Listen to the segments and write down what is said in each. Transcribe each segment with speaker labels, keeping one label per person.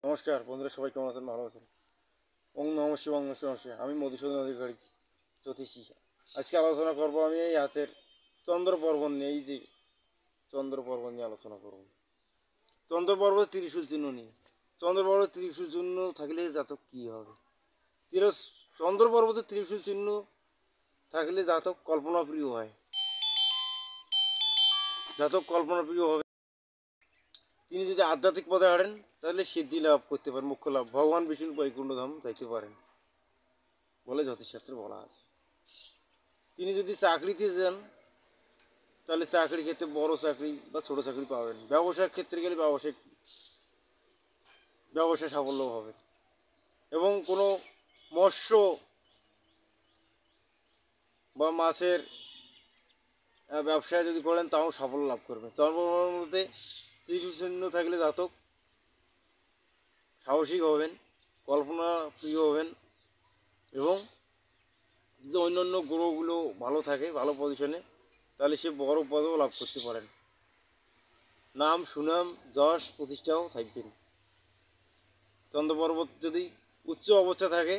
Speaker 1: নমস্কার বন্ধুরা, সবাই কেমন আছেন? ভালো আছেন? ওং নমঃ শিবায়, ওং নমঃ শিবায়। আমি মধুসূদন অধিকারী, জ্যোতিষী। আজকে আলোচনা করব আমি এই হাতের চন্দ্র পর্বত নিয়ে। এই যে চন্দ্র পর্বত নিয়ে আলোচনা করব। চন্দ্র পর্বত ত্রিশূল চিহ্ন নিয়ে। চন্দ্র পর্বত ত্রিশূল চিহ্ন থাকলে জাতক কী হবে? চন্দ্র পর্বতে ত্রিশূল চিহ্ন থাকলে জাতক কল্পনাপ্রিয় হয়। জাতক কল্পনাপ্রিয় হবে। তিনি যদি আধ্যাত্মিক পথে হাঁটেন তাহলে সিদ্ধি লাভ করতে পারেন, মোক্ষ লাভ, ভগবান বিষ্ণু বৈকুণ্ঠ ধাম যাইতে পারেন বলে জ্যোতিষশাস্ত্রে বলা আছে। তিনি যদি চাকরিতে যান তাহলে চাকরির ক্ষেত্রে বড় চাকরি বা ছোট চাকরি পাবেন। ব্যবসার ক্ষেত্রে গেলে ব্যবসায় সাফল্য হবে। এবং কোনো মৎস্য বা মাছের ব্যবসায় যদি করেন তাও সাফল্য লাভ করবেন। চন্দ্রপর্বতের মধ্যে ত্রিশূল চিহ্ন থাকলে জাতক সাহসিক হবেন, কল্পনা প্রিয় হবেন এবং যদি অন্যান্য গ্রহগুলো ভালো থাকে, ভালো পজিশনে, তাহলে সে বড় পদও লাভ করতে পারেন। নাম সুনাম যশ প্রতিষ্ঠাও থাকবেন। চন্দ্রপর্বত যদি উচ্চ অবস্থা থাকে,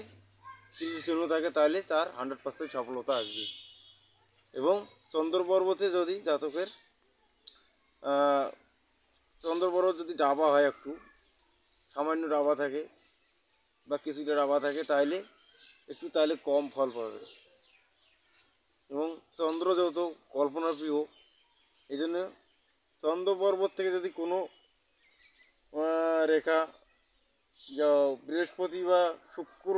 Speaker 1: ত্রিশূল চিহ্ন থাকে, তাহলে তার 100% সফলতা আসবে। এবং চন্দ্রপর্বতে যদি জাতকের চন্দ্রপর্বত যদি ডাবা হয়, একটু সামান্য ডাবা থাকে বা কিছুটা ডাবা থাকে, তাহলে কম ফল পাবে। এবং চন্দ্র যেহেতু কল্পনার প্রিয়, এই জন্য চন্দ্র পর্বত থেকে যদি কোনো রেখা বৃহস্পতি বা শুক্র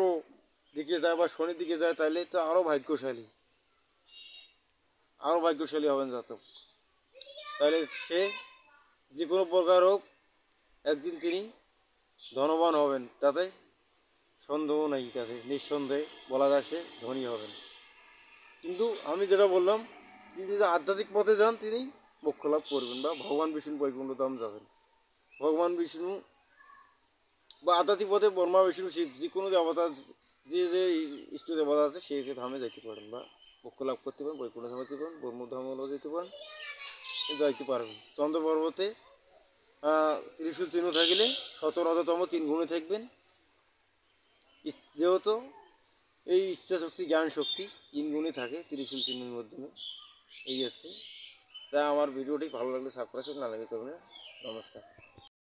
Speaker 1: দিকে যায় বা শনির দিকে যায়, তাহলে তো আরও ভাগ্যশালী হবেন জাতক। তাহলে সে যে কোনো প্রকার হোক একদিন তিনি ধনবান হবেন, তাতে সন্দেহ নেই। তাতে নিঃসন্দেহে বলা যায় সে ধনী হবেন। কিন্তু আমি যেটা বললাম, তিনি যদি আধ্যাত্মিক পথে যান তিনি মোক্ষ লাভ করবেন বা ভগবান বিষ্ণু বৈকুণ্ঠ ধাম যাবেন। ভগবান বিষ্ণু বা আধ্যাত্মিক পথে ব্রহ্মা বিষ্ণু শিব যে কোনো দেবতা, যে ইষ্ট দেবতা আছে সেই ধামে যেতে পারেন বা মোক্ষ লাভ করতে পারেন, বৈকুণ্ঠ ধামে যেতে পারেন, ব্রহ্মধামেও যেতে পারেন, যাইতে পারবেন। চন্দ্র পর্বতে ত্রিশূল চিহ্ন থাকলে 17তম 3 গুণে থাকবেন। যেহেতু এই ইচ্ছা শক্তি, জ্ঞান শক্তি 3 গুণে থাকে ত্রিশূল চিহ্নের মাধ্যমে। এই আছে। তাই আমার ভিডিওটি ভালো লাগলে সাবস্ক্রাইব না লাগলে করবেন। নমস্কার।